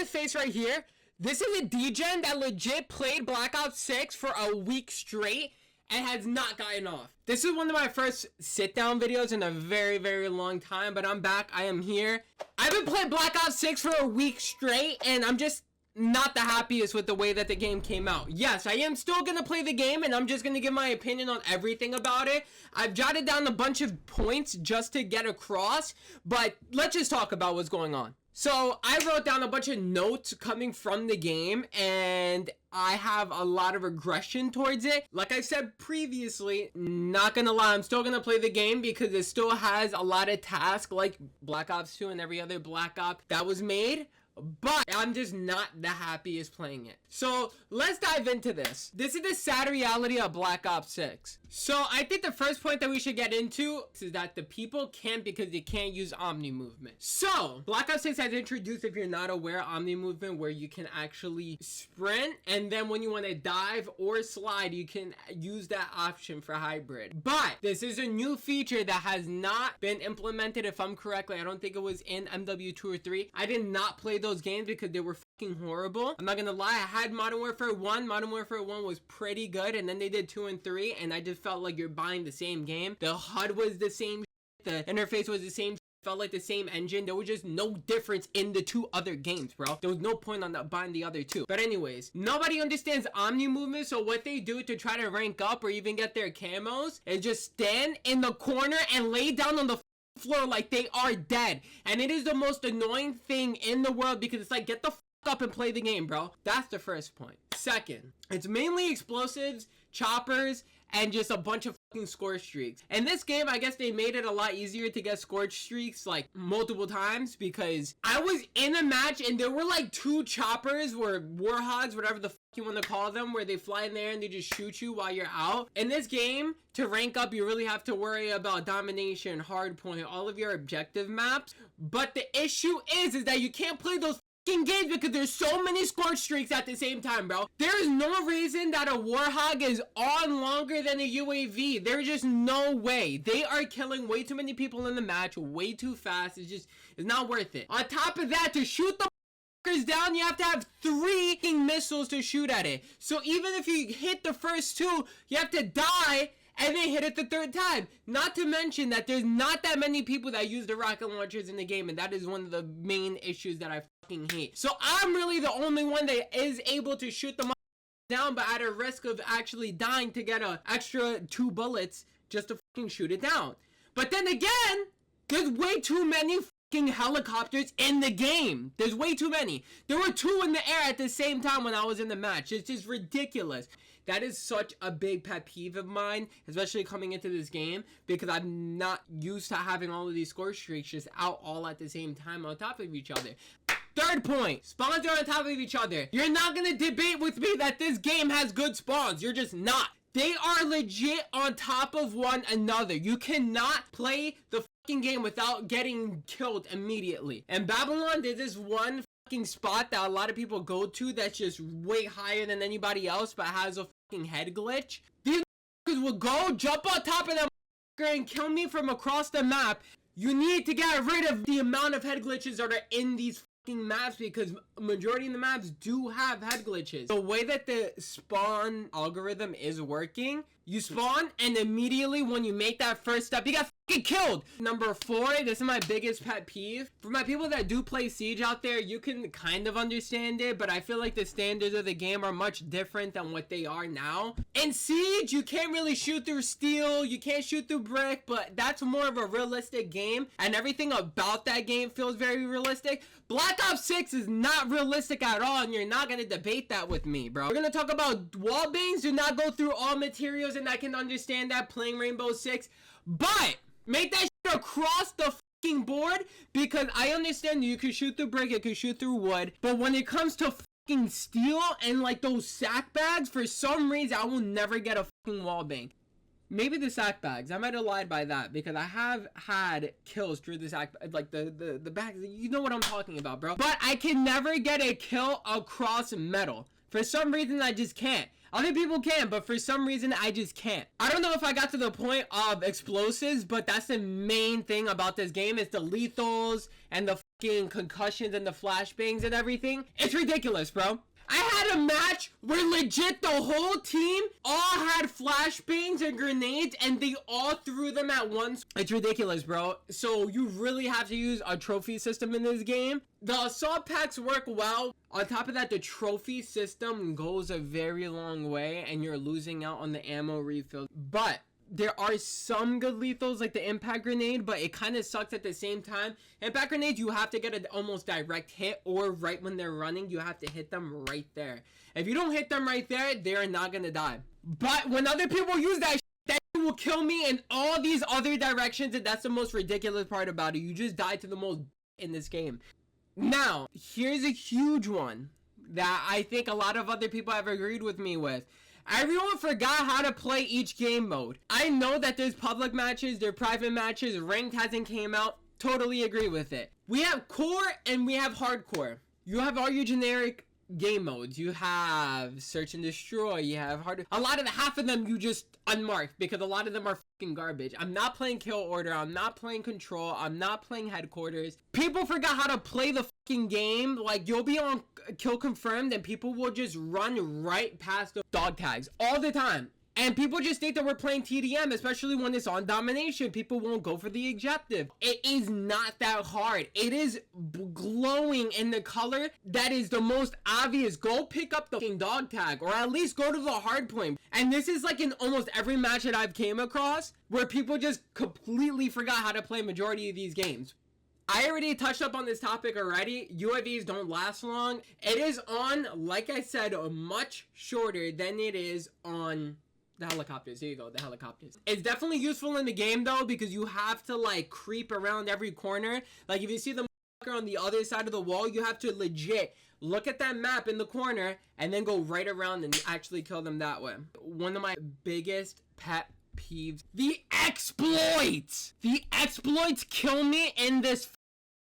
this face right here, this is a degen that legit played Black Ops 6 for a week straight and has not gotten off. This is one of my first sit-down videos in a very, very long time, but I'm back. I am here. I've been playing Black Ops 6 for a week straight, and I'm just not the happiest with the way that the game came out. Yes, I am still gonna play the game, and I'm just gonna give my opinion on everything about it. I've jotted down a bunch of points just to get across, but let's just talk about what's going on. So I wrote down a bunch of notes coming from the game, and I have a lot of regression towards it. Like I said previously, not gonna lie, I'm still gonna play the game because it still has a lot of tasks like Black Ops 2 and every other Black Ops that was made. But I'm just not the happiest playing it. So let's dive into this. This is the sad reality of Black Ops 6. So I think the first point that we should get into is that the people can't because they can't use Omni movement. So Black Ops 6 has introduced, if you're not aware, Omni movement, where you can actually sprint, and then when you want to dive or slide, you can use that option for hybrid. But this is a new feature that has not been implemented, if I'm correctly. I don't think it was in MW2 or 3. I did not play those games because they were fucking horrible. I'm not gonna lie, I had Modern Warfare 1. Modern Warfare 1 was pretty good, and then they did 2 and 3, and I just felt like you're buying the same game. The HUD was the same, the interface was the same, felt like the same engine. There was just no difference in the two other games, bro. There was no point on buying the other two. But anyways, nobody understands Omni movement, so what they do to try to rank up or even get their camos is just stand in the corner and lay down on the floor like they are dead. And it is the most annoying thing in the world because it's like, get the up and play the game, bro. That's the first point. Second, it's mainly explosives, choppers, and just a bunch of fucking score streaks. And this game, I guess they made it a lot easier to get score streaks like multiple times because I was in a match and there were like 2 choppers or warhogs, whatever the fuck you want to call them, where they fly in there and they just shoot you while you're out. In this game, to rank up, you really have to worry about domination, hardpoint, all of your objective maps. But the issue is that you can't play those games because there's so many score streaks at the same time, bro. There is no reason that a warhog is on longer than a UAV. There's just no way. They are killing way too many people in the match way too fast. It's not worth it. On top of that, to shoot the down, you have to have 3 missiles to shoot at it. So even if you hit the first 2, you have to die and then hit it the 3rd time. Not to mention that there's not that many people that use the rocket launchers in the game, and that is one of the main issues that I fucking hate. So I'm really the only one that is able to shoot them down, but at a risk of actually dying to get an extra 2 bullets just to fucking shoot it down. But then again, there's way too many fucking helicopters in the game. There's way too many. There were 2 in the air at the same time when I was in the match. It's just ridiculous. That is such a big pet peeve of mine, especially coming into this game, because I'm not used to having all of these score streaks just out all at the same time on top of each other. Third point, spawns are on top of each other. You're not gonna debate with me that this game has good spawns. You're just not. They are legit on top of one another. You cannot play the fucking game without getting killed immediately. And Babylon did this one fucking spot that a lot of people go to that's just way higher than anybody else but has a fucking head glitch. These will go jump on top of them and kill me from across the map. You need to get rid of the amount of head glitches that are in these fucking maps because majority of the maps do have head glitches. The way that the spawn algorithm is working, you spawn and immediately when you make that first step, you got fucking killed. Number 4, this is my biggest pet peeve. For my people that do play Siege out there, you can kind of understand it, but I feel like the standards of the game are much different than what they are now. In Siege, you can't really shoot through steel, you can't shoot through brick, but that's more of a realistic game, and everything about that game feels very realistic. Black Ops 6 is not realistic at all, and you're not gonna debate that with me, bro. We're gonna talk about wall bangs. Do not go through all materials, and I can understand that playing Rainbow Six, but make that shit across the fucking board, because I understand you can shoot through brick, you can shoot through wood, but when it comes to fucking steel and like those sack bags, for some reason I will never get a fucking wall bang. Maybe the sack bags. I might have lied by that because I have had kills through the sack, like the bags. You know what I'm talking about, bro. But I can never get a kill across metal. For some reason, I just can't. Other people can, but for some reason, I just can't. I don't know if I got to the point of explosives, but that's the main thing about this game is the lethals and the fucking concussions and the flashbangs and everything. It's ridiculous, bro. I had a match where legit the whole team all had flashbangs and grenades and they all threw them at once. It's ridiculous, bro. So you really have to use a trophy system in this game. The assault packs work well. On top of that, the trophy system goes a very long way and you're losing out on the ammo refill. But there are some good lethals like the impact grenade, but it kind of sucks at the same time. Impact grenades, you have to get an almost direct hit, or right when they're running, you have to hit them right there. If you don't hit them right there, they're not gonna die. But when other people use that will kill me in all these other directions, and that's the most ridiculous part about it. You just die to the most in this game. Now, here's a huge one that I think a lot of other people have agreed with me with. Everyone forgot how to play each game mode. I know that there's public matches, there are private matches, ranked hasn't came out. Totally agree with it. We have core and we have hardcore. You have all your generic game modes. You have search and destroy, you have hard. A lot of the half of them you just unmarked because a lot of them are fucking garbage. I'm not playing kill order, I'm not playing control, I'm not playing headquarters. People forgot how to play the fucking game. Like, you'll be on kill confirmed and people will just run right past the dog tags all the time. And people just think that we're playing TDM, especially when it's on domination. People won't go for the objective. It is not that hard. It is glowing in the color that is the most obvious. Go pick up the fucking dog tag, or at least go to the hard point. And this is like in almost every match that I've came across, where people just completely forgot how to play majority of these games. I already touched up on this topic already. UAVs don't last long. It is on, like I said, much shorter than it is on the helicopters. There you go, the helicopters. It's definitely useful in the game though, because you have to like creep around every corner. Like if you see the motherfucker on the other side of the wall, you have to legit look at that map in the corner and then go right around and actually kill them that way. One of my biggest pet peeves, the exploits. The exploits kill me in this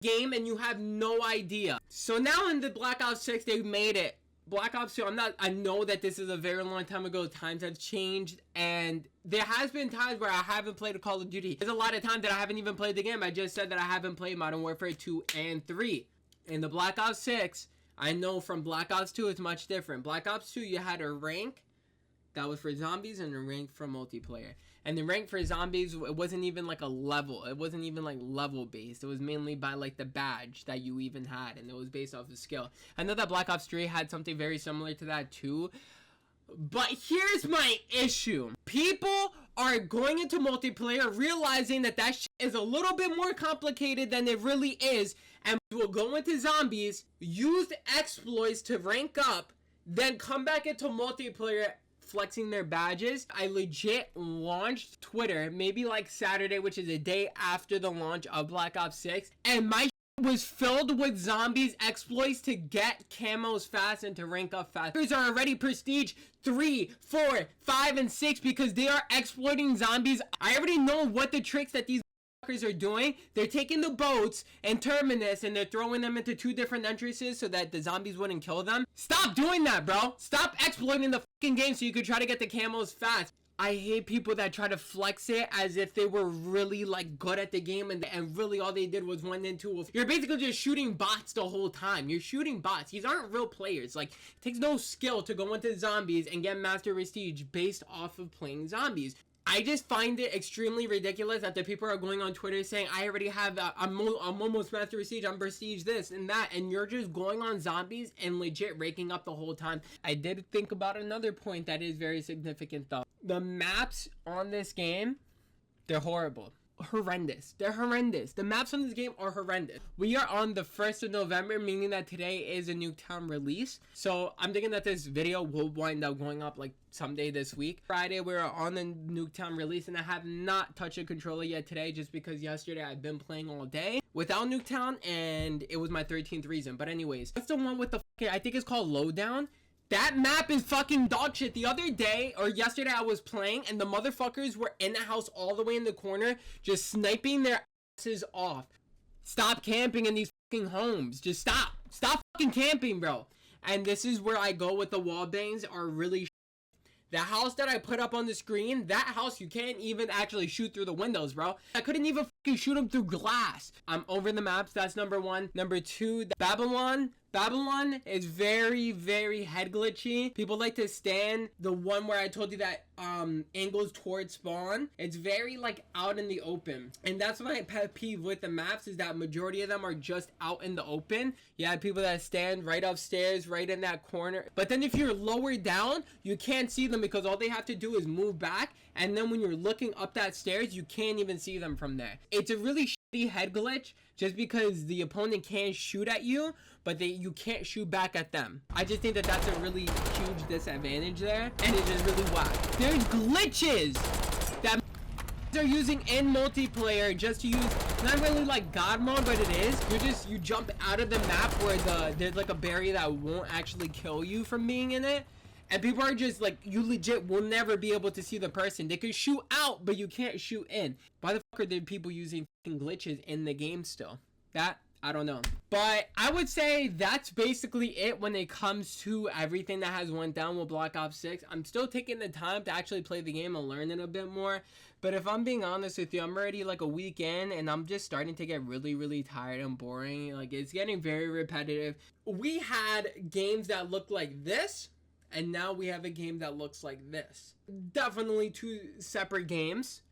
game and you have no idea. So now in the Black Ops 6, they made it. Black Ops 2, I know that this is a very long time ago. Times have changed, and there has been times where I haven't played a Call of Duty. There's a lot of times that I haven't even played the game. I just said that I haven't played Modern Warfare 2 and 3. In the Black Ops 6, I know from Black Ops 2, it's much different. Black Ops 2, you had a rank that was for zombies and a rank for multiplayer. And the rank for zombies, it wasn't even like a level. It wasn't even like level based. It was mainly by like the badge that you even had, and it was based off of skill. I know that Black Ops 3 had something very similar to that too. But here's my issue. People are going into multiplayer realizing that that shit is a little bit more complicated than it really is, and will go into zombies, use exploits to rank up, then come back into multiplayer flexing their badges. I legit launched Twitter maybe like Saturday, which is a day after the launch of Black Ops 6, and my was filled with zombies exploits to get camos fast and to rank up fast. These are already prestige 3, 4, 5, and 6 because they are exploiting zombies. I already know what the tricks that these are doing. They're taking the boats and Terminus and they're throwing them into 2 different entrances so that the zombies wouldn't kill them. Stop doing that, bro. Stop exploiting the fucking game so you could try to get the camos fast. I hate people that try to flex it as if they were really like good at the game and really all they did was went into you're basically just shooting bots the whole time. You're shooting bots. These aren't real players. Like, it takes no skill to go into zombies and get master prestige based off of playing zombies. I just find it extremely ridiculous that the people are going on Twitter saying, I already have, I'm almost master prestige, I'm prestige this and that, and you're just going on zombies and legit raking up the whole time. I did think about another point that is very significant though. The maps on this game, they're horrible. Horrendous. They're horrendous. The maps on this game are horrendous. We are on the 1st of November, meaning that today is a Nuketown release. So I'm thinking that this video will wind up going up like someday this week. Friday, we're on the Nuketown release, and I have not touched a controller yet today just because yesterday I've been playing all day without Nuketown, and it was my 13th reason. But anyways, that's the one with the I think it's called Lowdown. That map is fucking dog shit. The other day, or yesterday, I was playing, and the motherfuckers were in the house all the way in the corner, just sniping their asses off. Stop camping in these fucking homes. Just stop. Stop fucking camping, bro. And this is where I go with the wall bangs are really The house that I put up on the screen, that house you can't even actually shoot through the windows, bro. I couldn't even fucking shoot them through glass. I'm over the maps. That's number one. Number two, Babylon. Babylon is very, very head glitchy. People like to stand the one where I told you that angles towards spawn. It's very like out in the open. And that's my pet peeve with the maps, is that majority of them are just out in the open. You have people that stand right upstairs, right in that corner. But then if you're lower down, you can't see them because all they have to do is move back. And then when you're looking up that stairs, you can't even see them from there. It's a really shitty head glitch just because the opponent can shoot at you, but you can't shoot back at them. I just think that that's a really huge disadvantage there, and it's just really whack. There's glitches that are using in multiplayer just to use, not really like God mode, but it is. You jump out of the map where there's like a barrier that won't actually kill you from being in it. And people are just like, you legit will never be able to see the person. They can shoot out, but you can't shoot in. Why the fuck are there people using fucking glitches in the game still? That, I don't know. But I would say that's basically it when it comes to everything that has went down with Black Ops 6. I'm still taking the time to actually play the game and learn it a bit more. But if I'm being honest with you, I'm already like a week in and I'm just starting to get really, really tired and boring. Like, it's getting very repetitive. We had games that looked like this, and now we have a game that looks like this. Definitely two separate games.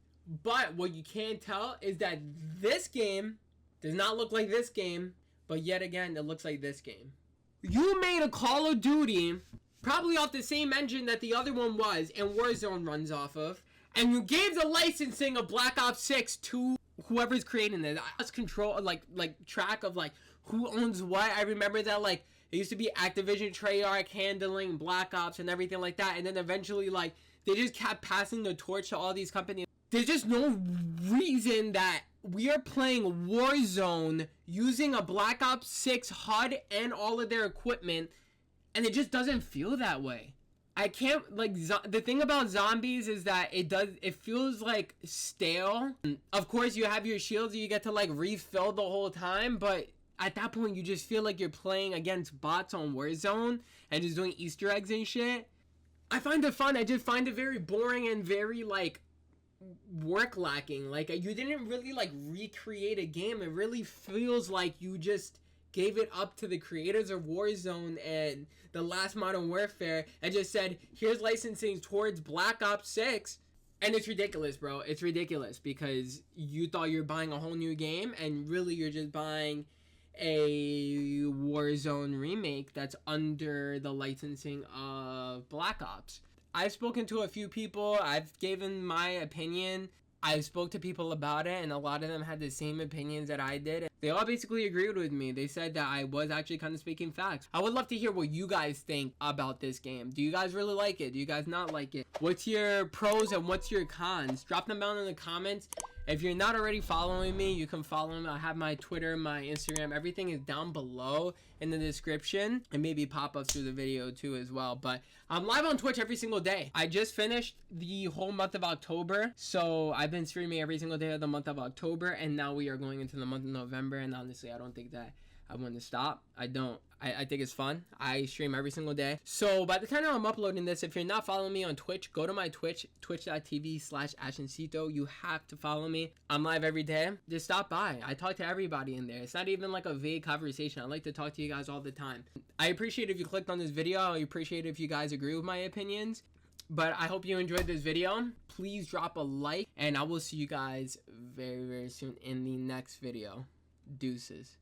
But what you can tell is that this game does not look like this game, but yet again, it looks like this game. You made a Call of Duty, probably off the same engine that the other one was, and Warzone runs off of, and you gave the licensing of Black Ops 6 to whoever's creating it. I lost control, like track of like who owns what. I remember that like it used to be Activision, Treyarch handling Black Ops and everything like that, and then eventually like they just kept passing the torch to all these companies. There's just no reason that we are playing Warzone using a Black Ops 6 HUD and all of their equipment, and it just doesn't feel that way. I can't, like, the thing about zombies is that it feels like stale. Of course, you have your shields, you get to like refill the whole time, but at that point, you just feel like you're playing against bots on Warzone and just doing Easter eggs and shit. I find it fun. I just find it very boring and very like work lacking. Like, you didn't really like recreate a game. It really feels like you just gave it up to the creators of Warzone and the last Modern Warfare and just said, here's licensing towards Black Ops 6. And it's ridiculous, bro. It's ridiculous because you thought you're buying a whole new game and really you're just buying a Warzone remake that's under the licensing of Black Ops. I've spoken to a few people. I've given my opinion. I spoke to people about it, and a lot of them had the same opinions that I did. They all basically agreed with me. They said that I was actually kind of speaking facts. I would love to hear what you guys think about this game. Do you guys really like it? Do you guys not like it? What's your pros and what's your cons? Drop them down in the comments. If you're not already following me, you can follow me. I have my Twitter, my Instagram. Everything is down below in the description. And maybe pop up through the video too as well. But I'm live on Twitch every single day. I just finished the whole month of October. So I've been streaming every single day of the month of October. And now we are going into the month of November. And honestly, I don't think that I want to stop. I don't. I think it's fun. I stream every single day. So by the time I'm uploading this, if you're not following me on Twitch, go to my Twitch, twitch.tv/Ashencito. You have to follow me. I'm live every day. Just stop by. I talk to everybody in there. It's not even like a vague conversation. I like to talk to you guys all the time. I appreciate if you clicked on this video. I appreciate if you guys agree with my opinions. But I hope you enjoyed this video. Please drop a like. And I will see you guys very, very soon in the next video. Deuces.